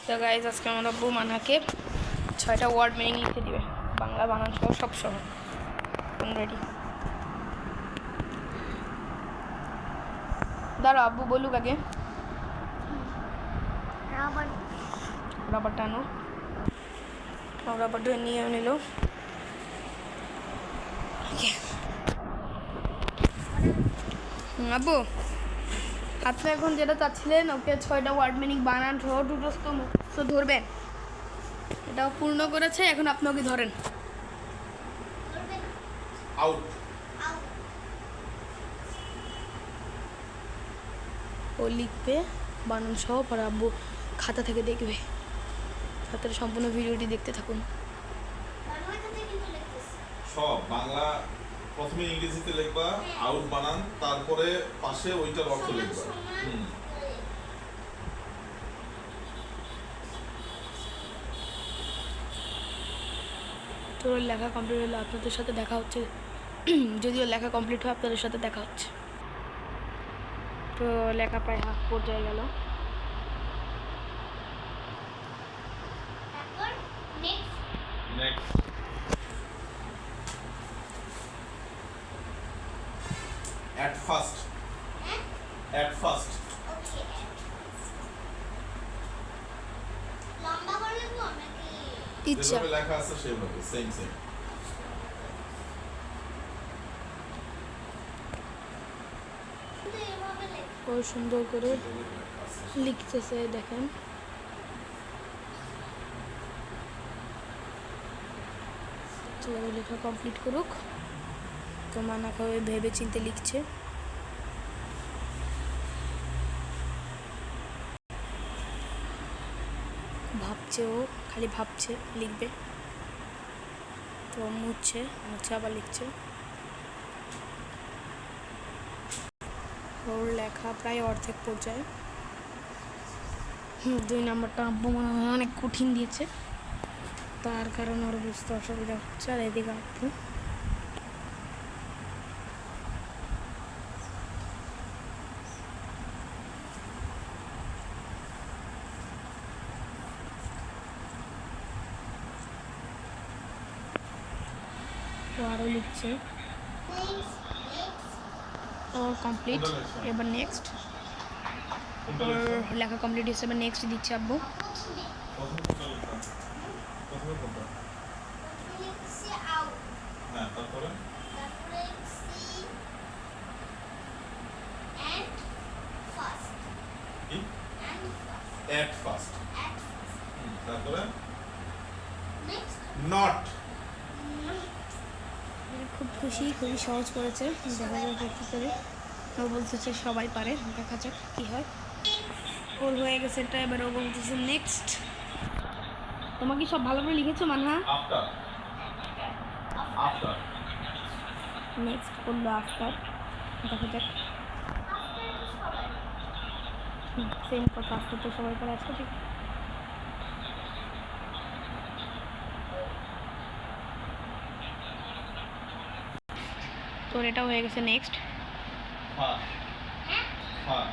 তো গাইজ আজকে আমার আব্বু মানহাকে 6টা ওয়ার্ড মিনিং লিখে দিবে, বাংলা বানান সহ সব সহ। রেডি? দাঁড়াও, আব্বু বলুক আগে। রাবার টানো। রাবারটা নিয়ে নিল। আব্বু, আপনি এখন যেটা চাচ্ছিলেন ওকে 6টা ওয়ার্ড মিনিং বানান সহ দুটোস্থ মুখস্থ ধরবেন, এটাও পূর্ণ করেছে। এখন আপনি ওকে ধরেন। আউট। ও লিখবে বানান সহ, পরে আব্বু খাতা থেকে দেখবে। খাতার সম্পূর্ণ ভিডিওটি দেখতে থাকুন। সব বাংলা প্রথমে ইংরেজিতে লিখবা, আউট বানান, তারপরে পাশে ওইটার অর্থ লিখবা। তোর লেখা কমপ্লিট হলে আপনাদের সাথে দেখা হচ্ছে। যদিও লেখা কমপ্লিট হয় আপনাদের সাথে দেখা হচ্ছে। তো লেখা প্রায় হাফ পর্যায়ে গেল। Next. At first. At first. লম্বা করে লিখবো নাকি ইচ্ছা। যেভাবে লেখা আছে সেভাবে সেম। এভাবে লিখবো? ও সুন্দর করে লিখতেছে, দেখেন। চলো লেখা কমপ্লিট করুক। তো মানাকে ভেবে চিন্তে লিখছে। ভাবছে, ও খালি ভাবছে লিখবে। তো মুছছে আবার লিখছে। ওর লেখা প্রায় অর্ধেক পর্যায়ে। 2 নম্বরটা আব্বু মনে হয় অনেক কঠিন দিয়েছে, তার কারণে ওর বুঝতে অসুবিধা হচ্ছে। আর এদিকে আব্বু আরও লিখছে। ওর কমপ্লিট। এবার নেক্সট। ওর লেখা কমপ্লিট হিসেবে নেক্সট দিচ্ছে আব্বু। লিখছি আউট, হ্যাঁ, তারপরে তারপরে লিখছি and first কি? and first At first. at first তারপরে next not. খুব খুবই সহজ করেছে। দেখা যাক কি করে। ও বলতেছে সবাই পারে, দেখা যাক কি হয়। ওর হয়ে গেছে এটা। এবার ও বলতেছে নেক্সট। তোমার কি সব ভালো করে লিখেছো মানহা? After. After. নেক্সট করলো আফটার। দেখা যাক। সেম কথা, আফটার তো সবাই করে আসছে। ঠিক তোর এটা হয়ে গেছে next. Far. Far.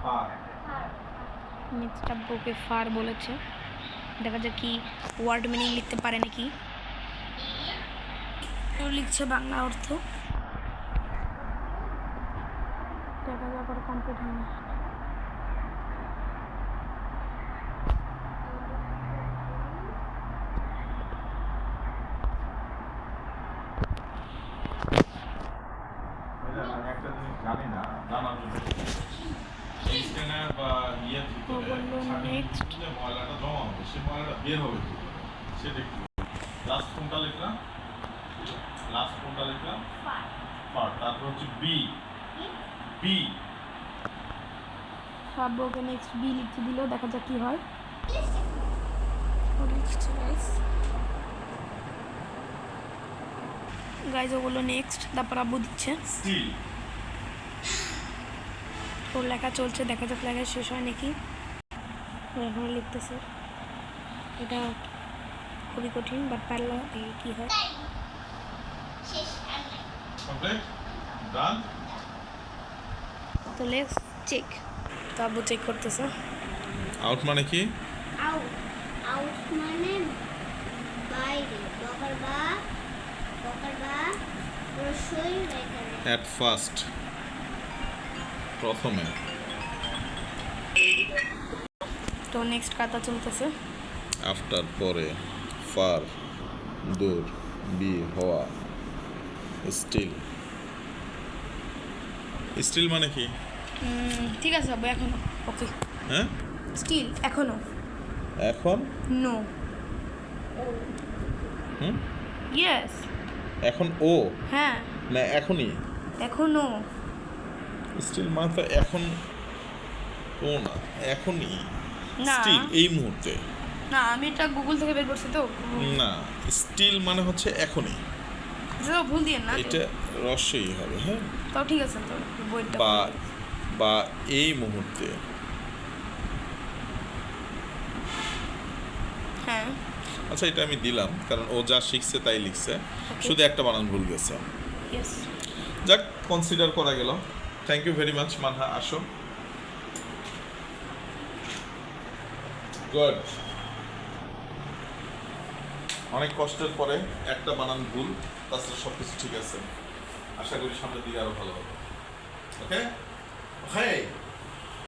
Far. Next আব্বুকে ফার বলেছে। দেখা যাক কি ওয়ার্ড মিনিং লিখতে পারে নাকি। ও লিখছে বাংলা অর্থ। দেখা যাক আর কমপ্লিট হয়নি। আমি একটা জিনিস জানি না, জানার জন্য স্ক্যানার বা ইয়ের ভিতরে বললো next। যে ময়লাটা জমা হবে, সেই ময়লাটা বের হবে কি করে? সেটা একটু লাস্ট কোনটা লিখলাম? ফার। তারপর হচ্ছে বি। বি। আব্বুকে নেক্সট বি লিখতে দিল। দেখা যাক কি হয়। ও লিখছে গাইজ। ও বললো নেক্সট, তারপর আব্বু দিচ্ছে। স্টিল। ওর লেখা চলছে, দেখা যাক লেখা শেষ হয় নাকি। ও এখন লিখতেছে। এটা খুবই কঠিন, বাট পারলো। কি হয় শেষ আর নাই কমপ্লিট। ডান। তো লেটস চেক। তো আব্বু চেক করতেছে। আউট মানে কি? আউট আউট মানে বাইরে বকার বা রসই রেখারে অ্যাট ফার্স্ট, প্রথমে। তো নেক্সট কাতা চলতেছে। আফটার, পরে। ফার, দূর। বি, হওয়া। স্টিল, স্টিল মানে কি? ঠিক আছে আব্বু, এখনো ওকে। হ্যাঁ, স্টিল এখনো। এখন। নো। হুম, ইয়েস। এখন ও হ্যাঁ না এখনই? এখনো। স্টিল মানে তো এখন ও না, এখনই। না। স্টিল এই মুহূর্তে। না, আমি এটা গুগল থেকে বের করছি তো। না, স্টিল মানে হচ্ছে এখনই। তো ভুল দিয়ে না। এটা রসই হবে। হ্যাঁ, তাও ঠিক আছে তো, বইটা। বা বা এই মুহূর্তে। হ্যাঁ। আচ্ছা, এটা আমি দিলাম কারণ ও যা শিখছে তাই লিখছে, শুধু একটা বানান ভুল গেছে। ইয়েস। যাক, কনসিডার করা গেল। Thank you very much Manha, আসো। গুড। অনেক কষ্টের পরে একটা বানান ভুল, তাছাড়া সব কিছু ঠিক আছে। আশা করি সামনের দিকে আরো ভালো হবে। ওকে, হ্যাঁ।